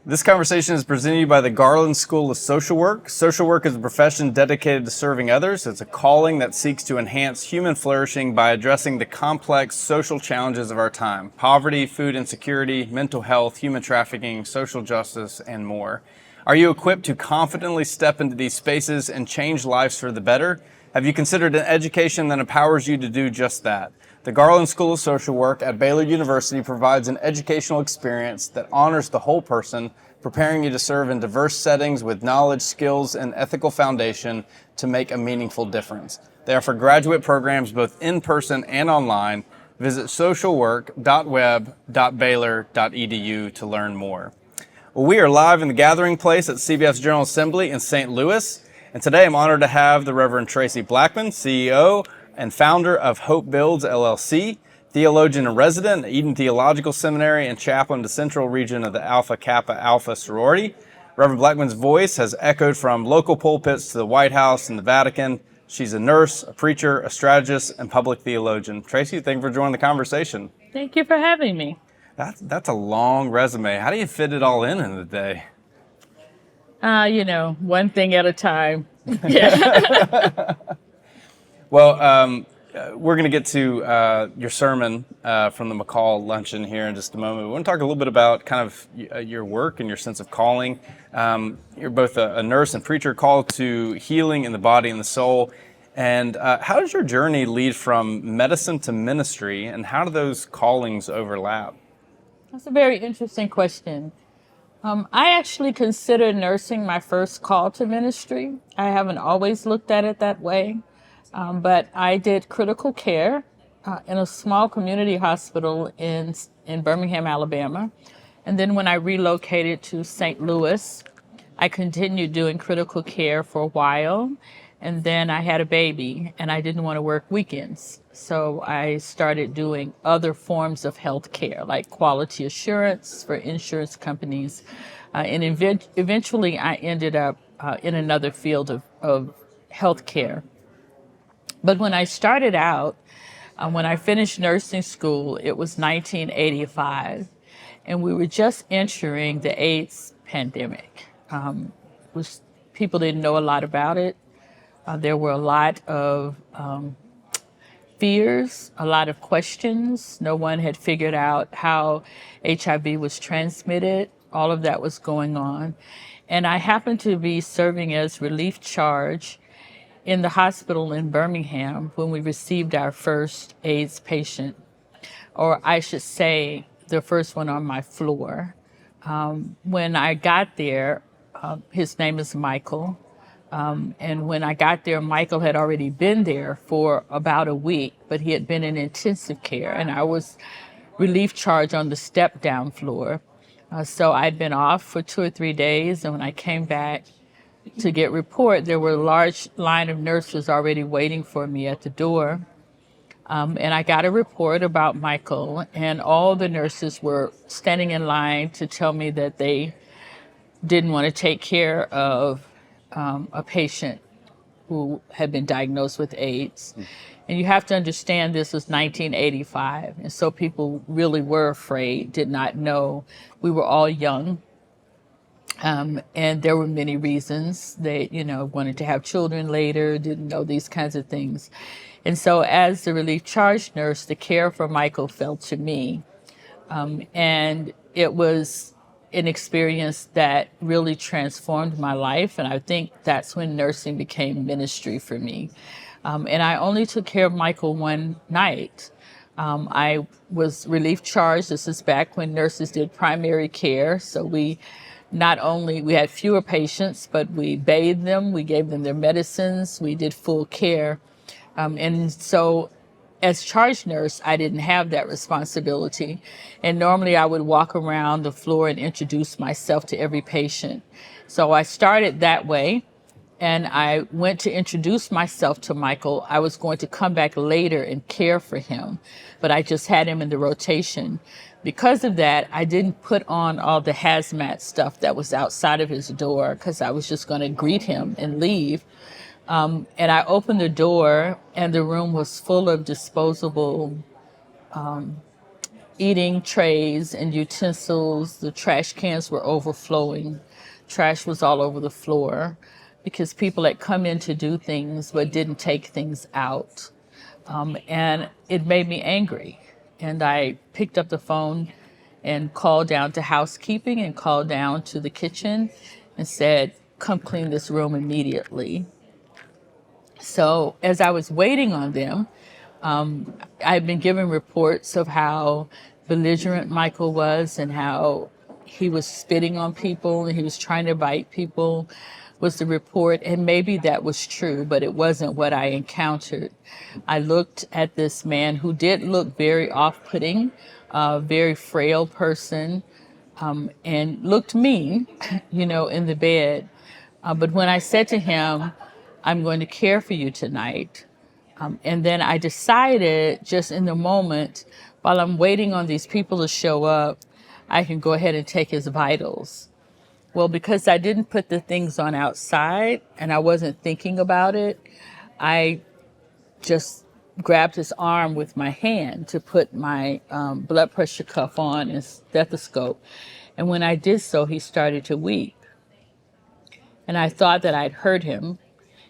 This conversation is presented to you by the Garland School of Social Work. Social work is a profession dedicated to serving others. It's a calling that seeks to enhance human flourishing by addressing the complex social challenges of our time: poverty, food insecurity, mental health, human trafficking, social justice, and more. Are you equipped to confidently step into these spaces and change lives for the better? Have you considered an education that empowers you to do just that? The Garland School of Social Work at Baylor University provides an educational experience that honors the whole person, preparing you to serve in diverse settings with knowledge, skills, and ethical foundation to make a meaningful difference. They offer graduate programs both in person and online. Visit socialwork.web.baylor.edu to learn more. Well, we are live in the gathering place at CBF's General Assembly in St. Louis, and today I'm honored to have the Reverend Tracy Blackmon, CEO and founder of Hope Builds, LLC, theologian and resident at Eden Theological Seminary and chaplain to Central Region of the Alpha Kappa Alpha sorority. Reverend Blackmon's voice has echoed from local pulpits to the White House and the Vatican. She's a nurse, a preacher, a strategist, and public theologian. Tracy, thank you for joining the conversation. Thank you for having me. That's a long resume. How do you fit it all in a day? One thing at a time. Yeah. Well, we're going to get to your sermon from the McCall luncheon here in just a moment. We want to talk a little bit about kind of your work and your sense of calling. You're both a nurse and preacher called to healing in the body and the soul. And how does your journey lead from medicine to ministry, and how do those callings overlap? That's a very interesting question. I actually consider nursing my first call to ministry. I haven't always looked at it that way. But I did critical care in a small community hospital in Birmingham, Alabama. And then when I relocated to St. Louis, I continued doing critical care for a while. And then I had a baby, and I didn't want to work weekends. So I started doing other forms of health care, like quality assurance for insurance companies. And eventually I ended up in another field of health care. But when I started out, when I finished nursing school, it was 1985, and we were just entering the AIDS pandemic. People didn't know a lot about it. There were a lot of fears, a lot of questions. No one had figured out how HIV was transmitted. All of that was going on. And I happened to be serving as relief charge in the hospital in Birmingham when we received our first AIDS patient, or I should say the first one on my floor. When I got there, his name is Michael, and when I got there, Michael had already been there for about a week, but he had been in intensive care, and I was relief charge on the step-down floor. So I'd been off for 2 or 3 days, and when I came back to get report, there were a large line of nurses already waiting for me at the door. And I got a report about Michael, and all the nurses were standing in line to tell me that they didn't want to take care of a patient who had been diagnosed with AIDS. And you have to understand this was 1985, and so people really were afraid, did not know. We were all young. And there were many reasons. They, wanted to have children later, didn't know these kinds of things. And so as the relief charge nurse, the care for Michael fell to me. And it was an experience that really transformed my life. And I think that's when nursing became ministry for me. And I only took care of Michael one night. I was relief charged. This is back when nurses did primary care. So we had fewer patients, but we bathed them, we gave them their medicines, we did full care. And so as charge nurse, I didn't have that responsibility. And normally I would walk around the floor and introduce myself to every patient. So I started that way, and I went to introduce myself to Michael. I was going to come back later and care for him, but I just had him in the rotation. Because of that, I didn't put on all the hazmat stuff that was outside of his door, because I was just going to greet him and leave. And I opened the door, and the room was full of disposable eating trays and utensils. The trash cans were overflowing. Trash was all over the floor because people had come in to do things but didn't take things out. And it made me angry. And I picked up the phone and called down to housekeeping and called down to the kitchen and said, come clean this room immediately. So as I was waiting on them, I'd been given reports of how belligerent Michael was and how he was spitting on people and he was trying to bite people was the report. And maybe that was true, but it wasn't what I encountered. I looked at this man who did look very off-putting, a very frail person, and looked mean, in the bed. But when I said to him, I'm going to care for you tonight, and then I decided just in the moment, while I'm waiting on these people to show up, I can go ahead and take his vitals. Well, because I didn't put the things on outside and I wasn't thinking about it, I just grabbed his arm with my hand to put my blood pressure cuff on and stethoscope. And when I did so, he started to weep. And I thought that I'd hurt him.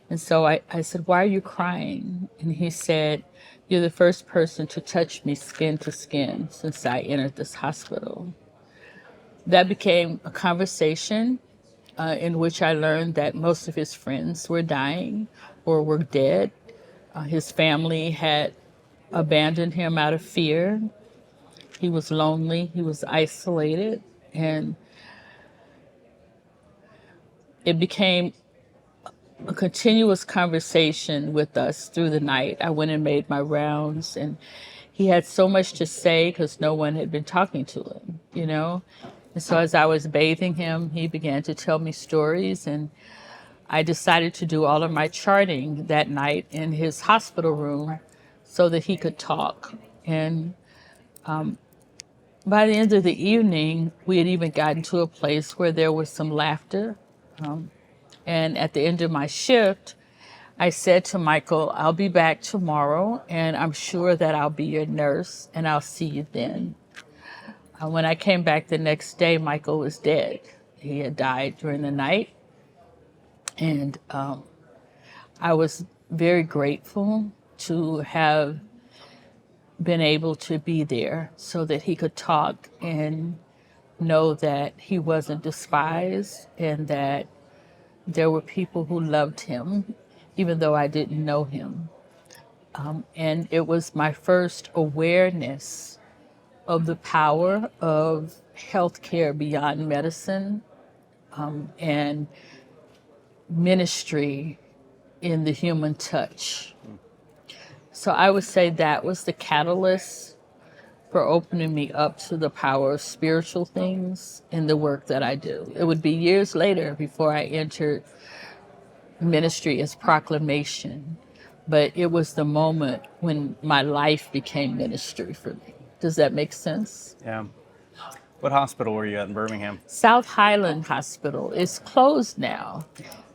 And so I said, why are you crying? And he said, you're the first person to touch me skin to skin since I entered this hospital. That became a conversation in which I learned that most of his friends were dying or were dead. His family had abandoned him out of fear. He was lonely, he was isolated, and it became a continuous conversation with us through the night. I went and made my rounds, and he had so much to say because no one had been talking to him, And so as I was bathing him, he began to tell me stories, and I decided to do all of my charting that night in his hospital room so that he could talk. And by the end of the evening, we had even gotten to a place where there was some laughter. And at the end of my shift, I said to Michael, I'll be back tomorrow, and I'm sure that I'll be your nurse, and I'll see you then. When I came back the next day, Michael was dead. He had died during the night. And I was very grateful to have been able to be there so that he could talk and know that he wasn't despised and that there were people who loved him, even though I didn't know him. And it was my first awareness of the power of healthcare beyond medicine, and ministry in the human touch. So I would say that was the catalyst for opening me up to the power of spiritual things in the work that I do. It would be years later before I entered ministry as proclamation, but it was the moment when my life became ministry for me. Does that make sense? Yeah. What hospital were you at in Birmingham? South Highland Hospital. It's closed now.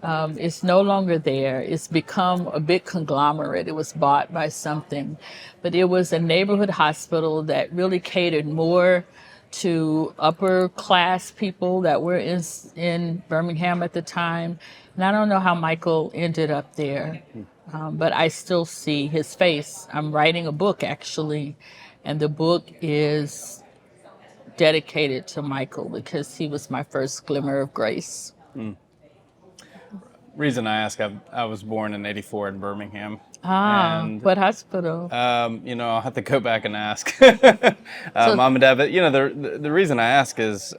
It's no longer there. It's become a big conglomerate. It was bought by something. But it was a neighborhood hospital that really catered more to upper class people that were in Birmingham at the time. And I don't know how Michael ended up there, but I still see his face. I'm writing a book, actually, and the book is dedicated to Michael because he was my first glimmer of grace. Reason I ask, I was born in '84 in Birmingham. And, what hospital? I'll have to go back and ask Mom and Dad. But the reason I ask is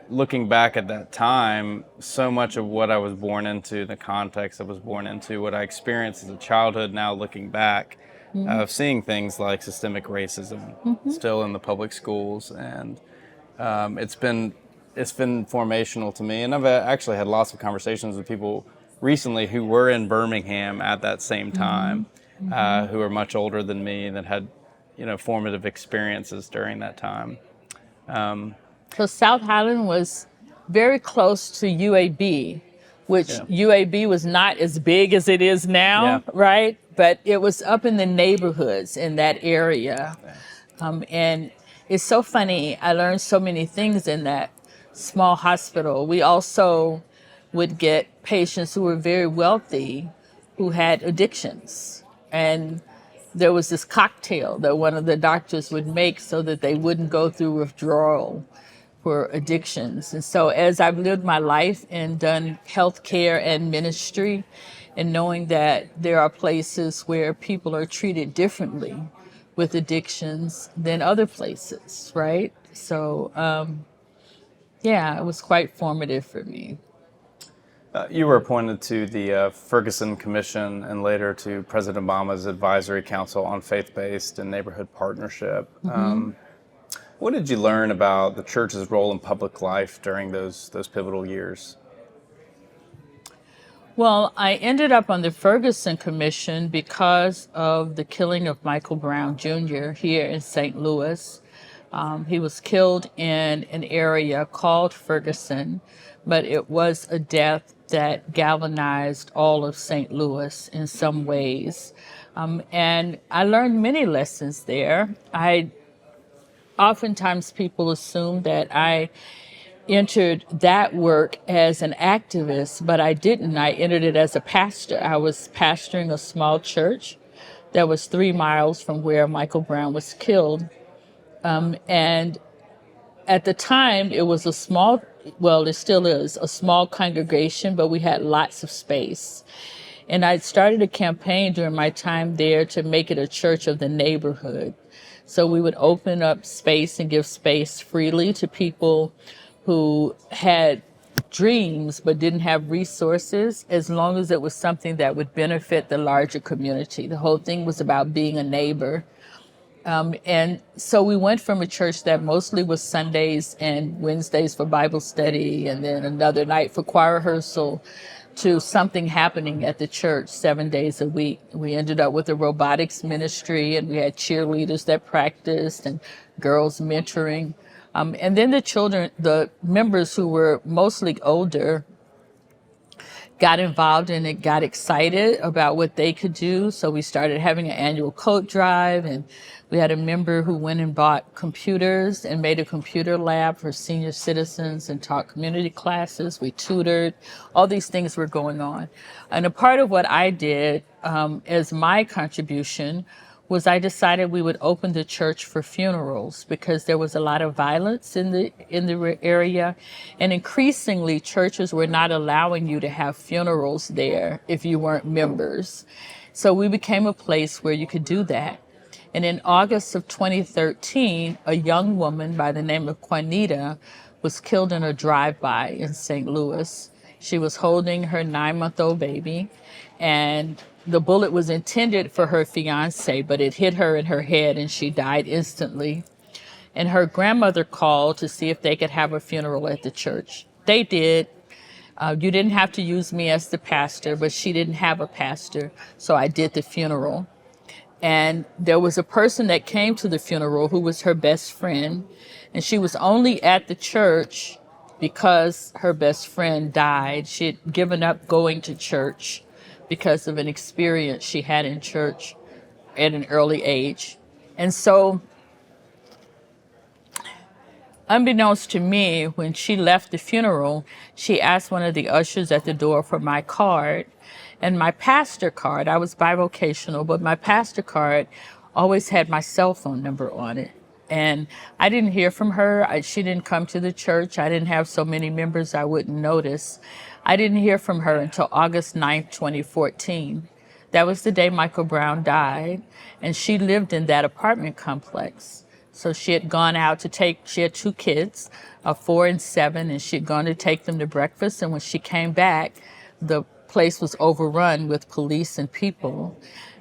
looking back at that time, so much of what I was born into, the context I was born into, what I experienced as a childhood. Now looking back, of seeing things like systemic racism still in the public schools, and it's been formational to me. And I've actually had lots of conversations with people recently who were in Birmingham at that same time, who are much older than me, that had formative experiences during that time. So South Highland was very close to UAB, which UAB was not as big as it is now, right? But it was up in the neighborhoods in that area. And it's so funny. I learned so many things in that small hospital. We also would get patients who were very wealthy who had addictions. And there was this cocktail that one of the doctors would make so that they wouldn't go through withdrawal for addictions. And so as I've lived my life and done healthcare and ministry, and knowing that there are places where people are treated differently with addictions than other places, right? So, yeah, it was quite formative for me. You were appointed to the Ferguson Commission and later to President Obama's Advisory Council on Faith-Based and Neighborhood Partnership. What did you learn about the church's role in public life during those pivotal years? Well, I ended up on the Ferguson Commission because of the killing of Michael Brown Jr. here in St. Louis. He was killed in an area called Ferguson, but it was a death that galvanized all of St. Louis in some ways. And I learned many lessons there. Oftentimes people assume that I entered that work as an activist, but I didn't. I entered it as a pastor. I was pastoring a small church that was 3 miles from where Michael Brown was killed. And at the time, it was a small, well, it still is, a small congregation, but we had lots of space. And I started a campaign during my time there to make it a church of the neighborhood. So we would open up space and give space freely to people who had dreams but didn't have resources, as long as it was something that would benefit the larger community. The whole thing was about being a neighbor. And so we went from a church that mostly was Sundays and Wednesdays for Bible study and then another night for choir rehearsal to something happening at the church 7 days a week. We ended up with a robotics ministry, and we had cheerleaders that practiced and girls mentoring. And then the members who were mostly older got involved in it, got excited about what they could do. So we started having an annual coat drive, and we had a member who went and bought computers and made a computer lab for senior citizens and taught community classes. We tutored. All these things were going on. And a part of what I did as my contribution was I decided we would open the church for funerals because there was a lot of violence in the area, and increasingly churches were not allowing you to have funerals there if you weren't members. So we became a place where you could do that. And in August of 2013, a young woman by the name of Juanita was killed in a drive-by in St. Louis. She was holding her 9-month-old baby, and the bullet was intended for her fiance, but it hit her in her head and she died instantly. And her grandmother called to see if they could have a funeral at the church. They did. You didn't have to use me as the pastor, but she didn't have a pastor, so I did the funeral. And there was a person that came to the funeral who was her best friend, and she was only at the church because her best friend died. She had given up going to church because of an experience she had in church at an early age. And so, unbeknownst to me, when she left the funeral, she asked one of the ushers at the door for my card. And my pastor card, I was bivocational, but my pastor card always had my cell phone number on it. And I didn't hear from her. She didn't come to the church. I didn't have so many members I wouldn't notice. I didn't hear from her until August 9th, 2014. That was the day Michael Brown died, and she lived in that apartment complex. So she had gone out she had 2 kids, 4 and 7, and she had gone to take them to breakfast. And when she came back, the place was overrun with police and people,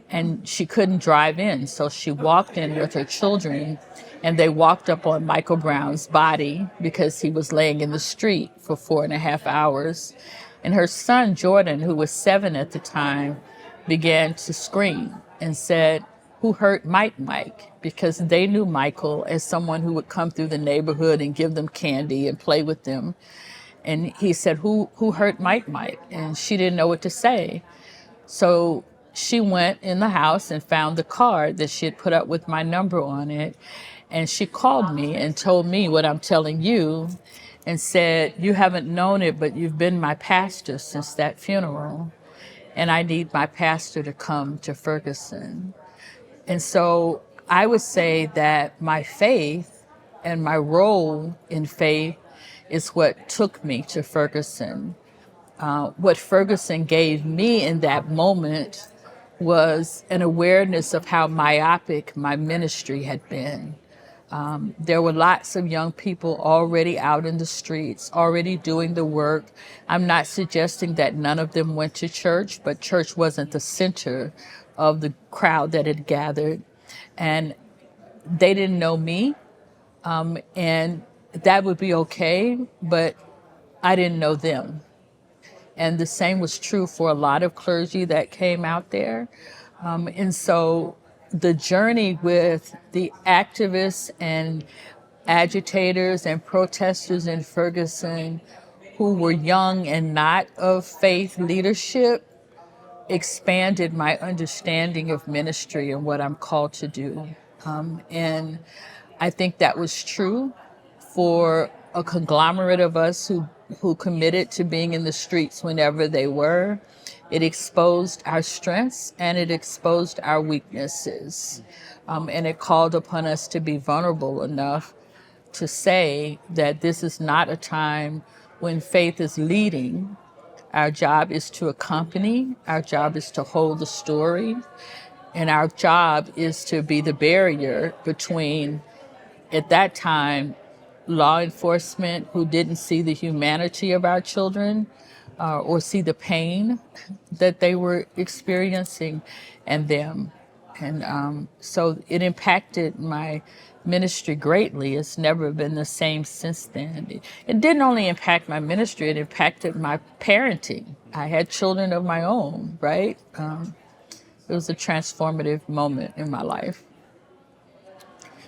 and she couldn't drive in. So she walked in with her children, and they walked up on Michael Brown's body because he was laying in the street for 4.5 hours. And her son, Jordan, who was 7 at the time, began to scream and said, "Who hurt Mike?" Because they knew Michael as someone who would come through the neighborhood and give them candy and play with them. And he said, who hurt Mike? And she didn't know what to say. So she went in the house and found the card that she had put up with my number on it. And she called me and told me what I'm telling you and said, "You haven't known it, but you've been my pastor since that funeral. And I need my pastor to come to Ferguson." And so I would say that my faith and my role in faith is what took me to Ferguson. What Ferguson gave me in that moment was an awareness of how myopic my ministry had been. There were lots of young people already out in the streets, already doing the work. I'm not suggesting that none of them went to church, but church wasn't the center of the crowd that had gathered. And they didn't know me, and that would be okay, but I didn't know them. And the same was true for a lot of clergy that came out there. And so the journey with the activists and agitators and protesters in Ferguson who were young and not of faith leadership expanded my understanding of ministry and what I'm called to do. And I think that was true for a conglomerate of us who committed to being in the streets whenever they were. It exposed our strengths and it exposed our weaknesses. And it called upon us to be vulnerable enough to say that this is not a time when faith is leading. Our job is to accompany, our job is to hold the story, and our job is to be the barrier between, at that time, law enforcement who didn't see the humanity of our children or see the pain that they were experiencing and them. And so it impacted my ministry greatly. It's never been the same since then. It didn't only impact my ministry, it impacted my parenting. I had children of my own, right? It was a transformative moment in my life.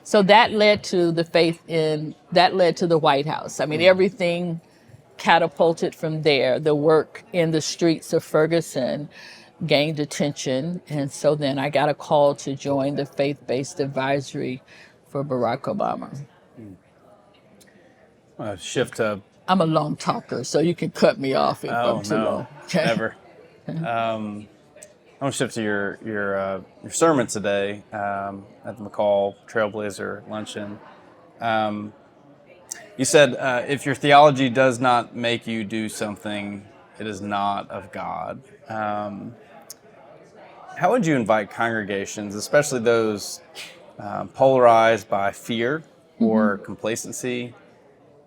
So that led to that led to the White House. I mean, everything catapulted from there. The work in the streets of Ferguson gained attention. And so then I got a call to join the faith-based advisory for Barack Obama. Shift to... I'm a long talker, so you can cut me off if I'm too long. Okay? Never. I want to shift to your sermon today at the McCall Trailblazer Luncheon. You said, if your theology does not make you do something, it is not of God. How would you invite congregations, especially those polarized by fear or complacency,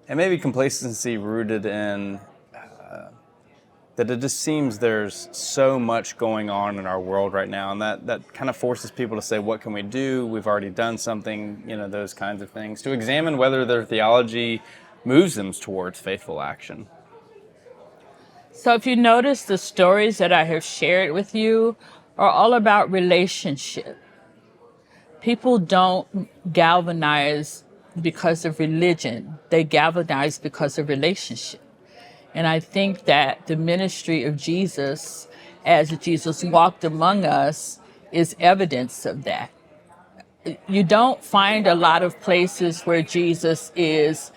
and maybe complacency rooted in that it just seems there's so much going on in our world right now, and that kind of forces people to say, what can we do? We've already done something, those kinds of things, to examine whether their theology moves them towards faithful action. So if you notice, the stories that I have shared with you are all about relationship. People don't galvanize because of religion. They galvanize because of relationship. And I think that the ministry of Jesus, as Jesus walked among us, is evidence of that. You don't find a lot of places where Jesus is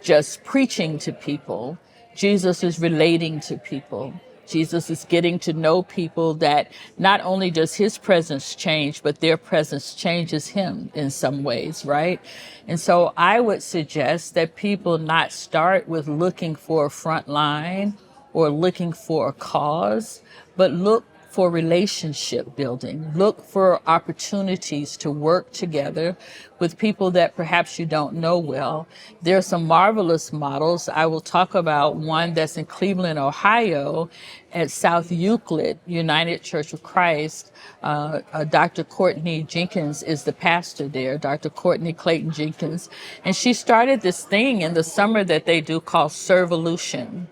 just preaching to people. Jesus is relating to people. Jesus is getting to know people that not only does his presence change, but their presence changes him in some ways, right? And so I would suggest that people not start with looking for a front line or looking for a cause, but look for relationship building. Look for opportunities to work together with people that perhaps you don't know well. There are some marvelous models. I will talk about one that's in Cleveland, Ohio, at South Euclid United Church of Christ. Dr. Courtney Jenkins is the pastor there, Dr. Courtney Clayton Jenkins. And she started this thing in the summer that they do called Servolution.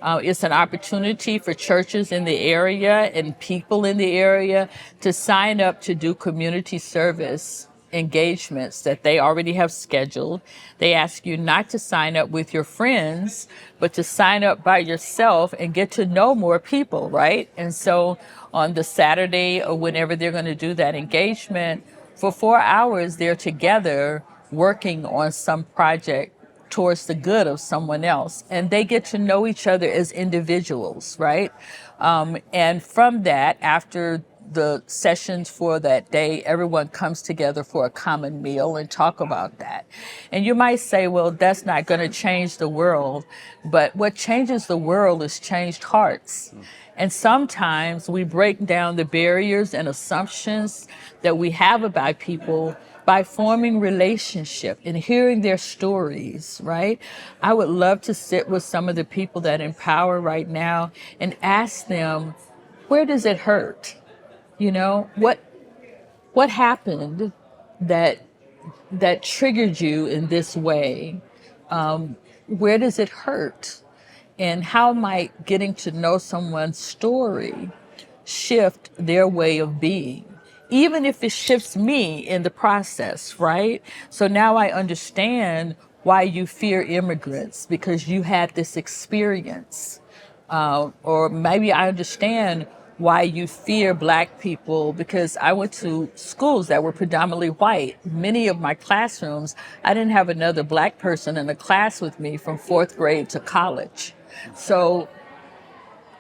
It's an opportunity for churches in the area and people in the area to sign up to do community service engagements that they already have scheduled. They ask you not to sign up with your friends, but to sign up by yourself and get to know more people, right? And so on the Saturday or whenever they're going to do that engagement, for 4 hours, they're together working on some project towards the good of someone else. And they get to know each other as individuals, right? And from that, after the sessions for that day, everyone comes together for a common meal and talk about that. And you might say, well, that's not going to change the world. But what changes the world is changed hearts. And sometimes we break down the barriers and assumptions that we have about people by forming relationship and hearing their stories, right? I would love to sit with some of the people that empower right now and ask them, where does it hurt? You know, what happened that triggered you in this way? Where does it hurt? And how might getting to know someone's story shift their way of being? Even if it shifts me in the process, right? So now I understand why you fear immigrants, because you had this experience. Or maybe I understand why you fear Black people, because I went to schools that were predominantly white. Many of my classrooms, I didn't have another Black person in a class with me from 4th grade to college. So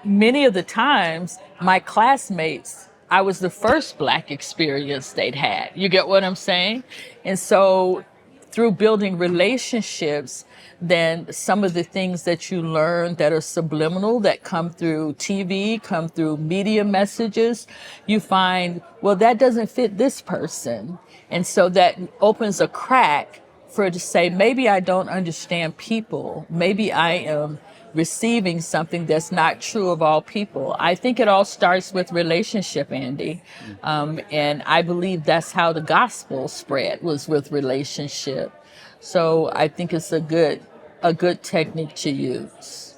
many of the times, my classmates, I was the first Black experience they'd had. You get what I'm saying? And so through building relationships, then some of the things that you learn that are subliminal, that come through TV, come through media messages, you find, well, that doesn't fit this person. And so that opens a crack for it to say, maybe I don't understand people. Maybe I am receiving something that's not true of all people. I think it all starts with relationship, Andy. And I believe that's how the gospel spread, was with relationship. So I think it's a good technique to use.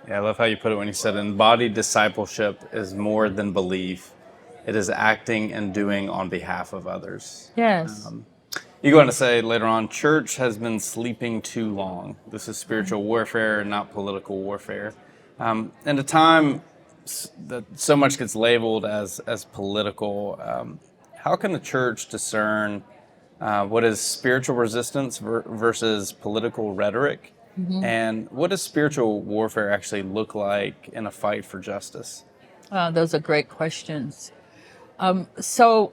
Yeah, I love how you put it when you said embodied discipleship is more than belief. It is acting and doing on behalf of others. Yes. You go on to say later on, church has been sleeping too long. This is spiritual warfare, not political warfare. In a time that so much gets labeled as political, how can the church discern what is spiritual resistance versus political rhetoric? Mm-hmm. And what does spiritual warfare actually look like in a fight for justice? Those are great questions. So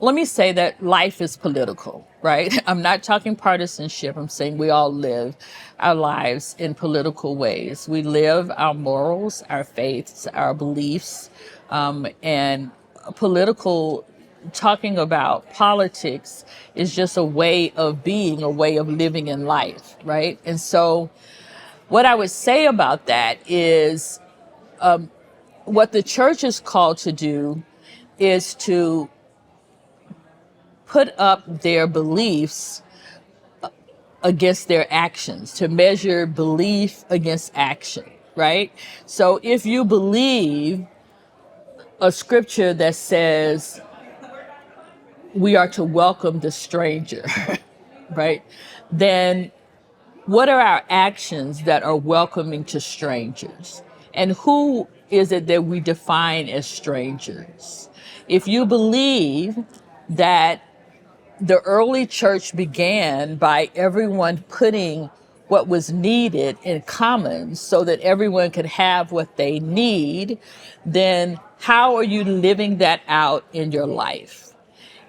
let me say that life is political, right? I'm not talking partisanship. I'm saying we all live our lives in political ways. We live our morals, our faiths, our beliefs, and political, talking about politics is just a way of being, a way of living in life, right? And so what I would say about that is what the church is called to do is to put up their beliefs against their actions, to measure belief against action, right? So if you believe a scripture that says we are to welcome the stranger, right? Then what are our actions that are welcoming to strangers? And who is it that we define as strangers? If you believe that the early church began by everyone putting what was needed in common so that everyone could have what they need, then how are you living that out in your life?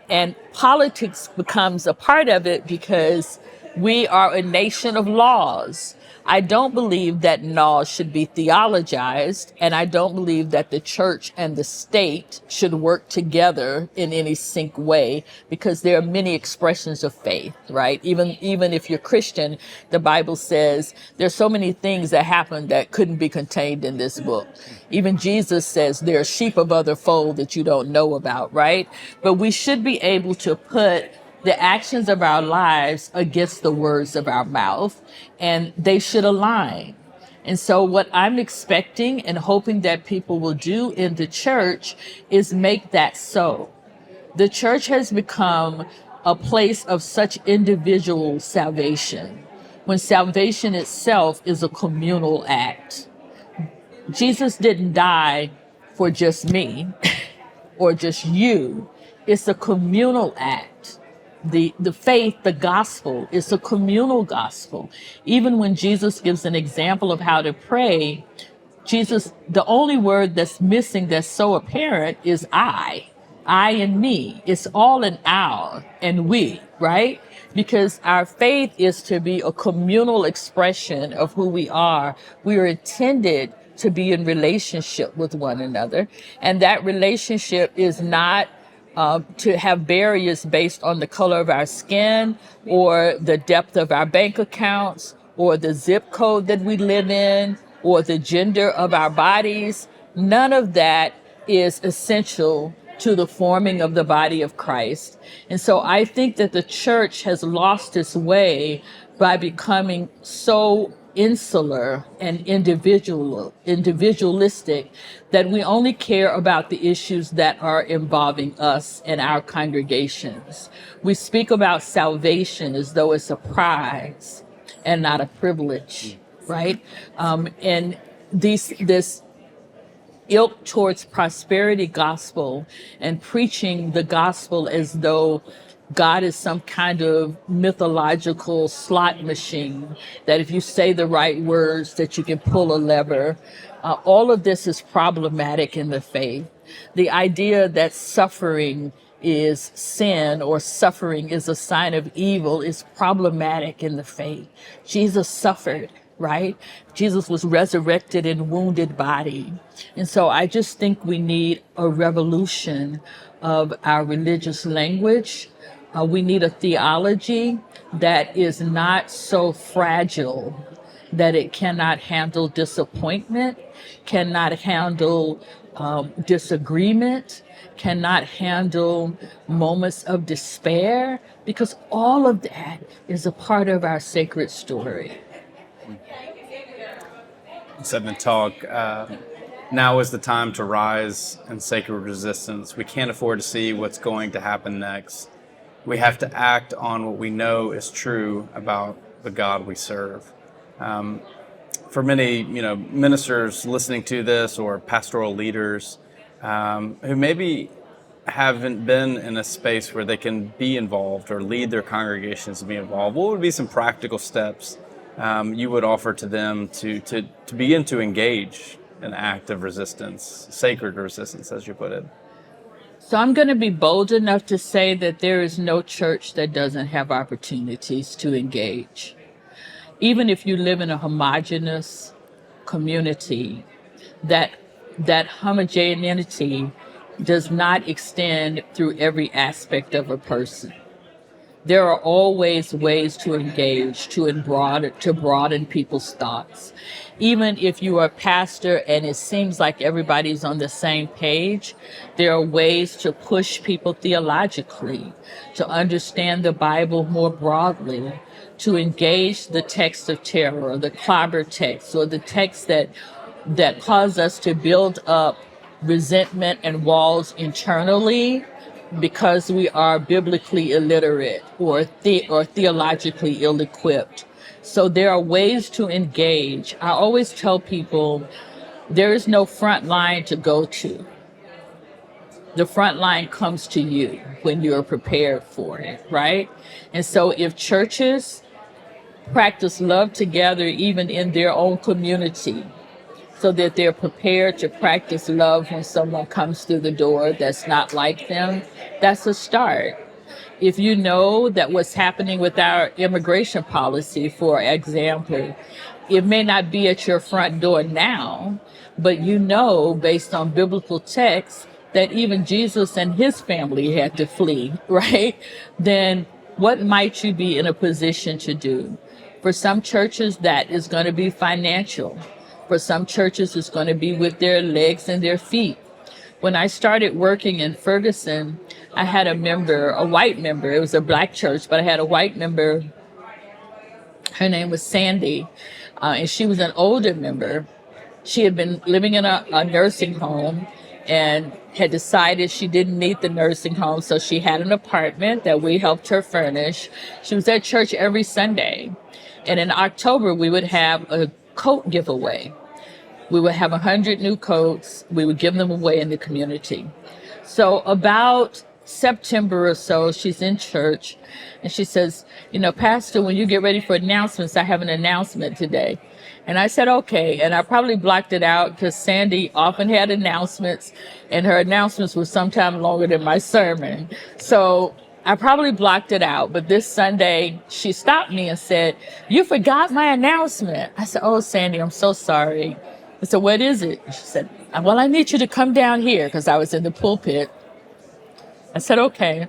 And politics becomes a part of it because we are a nation of laws. I don't believe that laws should be theologized, and I don't believe that the church and the state should work together in any sync way, because there are many expressions of faith, right? Even if you're Christian, the Bible says there's so many things that happen that couldn't be contained in this book. Even Jesus says there are sheep of other fold that you don't know about, right? But we should be able to put the actions of our lives against the words of our mouth, and they should align. And so what I'm expecting and hoping that people will do in the church is make that so. The church has become a place of such individual salvation, when salvation itself is a communal act. Jesus didn't die for just me or just you. It's a communal act. The faith, the gospel, is a communal gospel. Even when Jesus gives an example of how to pray, Jesus, the only word that's missing that's so apparent is I and me. It's all an our and we, right? Because our faith is to be a communal expression of who we are. We are intended to be in relationship with one another. And that relationship is not to have barriers based on the color of our skin or the depth of our bank accounts or the zip code that we live in or the gender of our bodies. None of that is essential to the forming of the body of Christ. And so I think that the church has lost its way by becoming so insular and individualistic that we only care about the issues that are involving us and our congregations. We speak about salvation as though it's a prize and not a privilege, right? And this ilk towards prosperity gospel and preaching the gospel as though God is some kind of mythological slot machine, that if you say the right words that you can pull a lever. All of this is problematic in the faith. The idea that suffering is sin or suffering is a sign of evil is problematic in the faith. Jesus suffered, right? Jesus was resurrected in wounded body. And so I just think we need a revolution of our religious language. We need a theology that is not so fragile that it cannot handle disappointment, cannot handle disagreement, cannot handle moments of despair, because all of that is a part of our sacred story. Said in the talk, now is the time to rise in sacred resistance. We can't afford to see what's going to happen next. We have to act on what we know is true about the God we serve. For many, ministers listening to this or pastoral leaders who maybe haven't been in a space where they can be involved or lead their congregations to be involved, what would be some practical steps you would offer to them to begin to engage an act of resistance, sacred resistance, as you put it? So I'm going to be bold enough to say that there is no church that doesn't have opportunities to engage. Even if you live in a homogeneous community, that homogeneity does not extend through every aspect of a person. There are always ways to engage, to broaden people's thoughts. Even if you are a pastor and it seems like everybody's on the same page, there are ways to push people theologically, to understand the Bible more broadly, to engage the text of terror, or the clobber text, or the text that cause us to build up resentment and walls internally because we are biblically illiterate or theologically ill-equipped. So there are ways to engage. I always tell people there is no front line to go to. The front line comes to you when you're prepared for it, right? And so if churches practice love together, even in their own community, so that they're prepared to practice love when someone comes through the door that's not like them, that's a start. If you know that what's happening with our immigration policy, for example, it may not be at your front door now, but you know, based on biblical texts, that even Jesus and his family had to flee, right? Then what might you be in a position to do? For some churches, that is going to be financial. For some churches, it's going to be with their legs and their feet. When I started working in Ferguson, I had a member, a white member. It was a black church, but I had a white member. Her name was Sandy, and she was an older member. She had been living in a nursing home, and had decided she didn't need the nursing home. So she had an apartment that we helped her furnish. She was at church every Sunday. And in October, we would have a coat giveaway. We would have 100 new coats. We would give them away in the community. So about September or so, she's in church and she says, Pastor, when you get ready for announcements, I have an announcement today. And I said, okay. And I probably blocked it out because Sandy often had announcements and her announcements were sometimes longer than my sermon. So I probably blocked it out. But this Sunday, she stopped me and said, you forgot my announcement. I said, oh, Sandy, I'm so sorry. I said, what is it? She said, well, I need you to come down here because I was in the pulpit. I said, okay.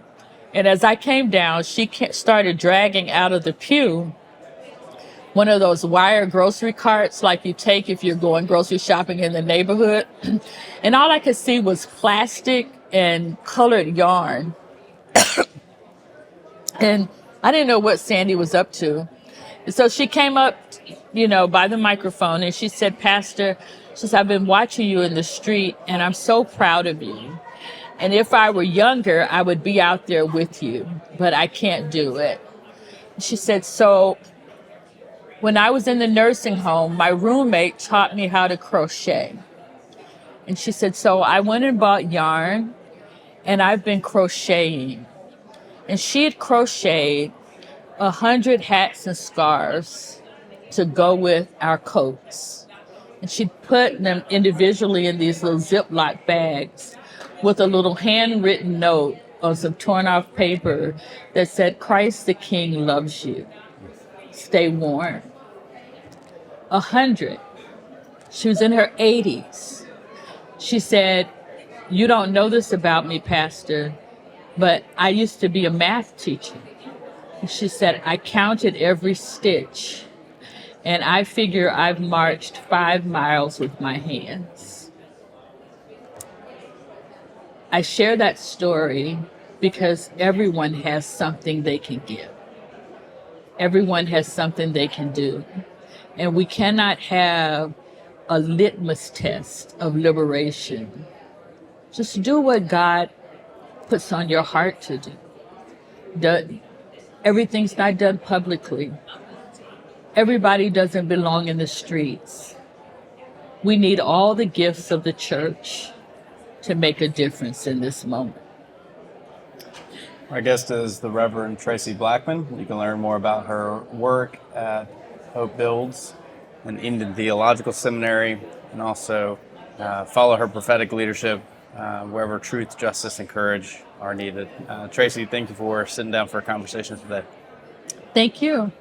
And as I came down, she started dragging out of the pew one of those wire grocery carts like you take if you're going grocery shopping in the neighborhood. And all I could see was plastic and colored yarn. And I didn't know what Sandy was up to. And so she came up, by the microphone and she said, Pastor, she said, I've been watching you in the street and I'm so proud of you. And if I were younger, I would be out there with you, but I can't do it. She said, so when I was in the nursing home, my roommate taught me how to crochet. And she said, so I went and bought yarn and I've been crocheting. And she had crocheted 100 hats and scarves to go with our coats. And she put them individually in these little Ziploc bags with a little handwritten note on some torn off paper that said, Christ the King loves you. Stay warm. 100. She was in her 80s. She said, you don't know this about me, Pastor, but I used to be a math teacher. She said, I counted every stitch and I figure I've marched 5 miles with my hands. I share that story because everyone has something they can give. Everyone has something they can do. And we cannot have a litmus test of liberation. Just do what God puts on your heart to do. Everything's not done publicly. Everybody doesn't belong in the streets. We need all the gifts of the church to make a difference in this moment. Our guest is the Reverend Tracy Blackmon. You can learn more about her work at Hope Builds and Indian Theological Seminary, and also follow her prophetic leadership wherever truth, justice, and courage are needed. Tracy, thank you for sitting down for a conversation today. Thank you.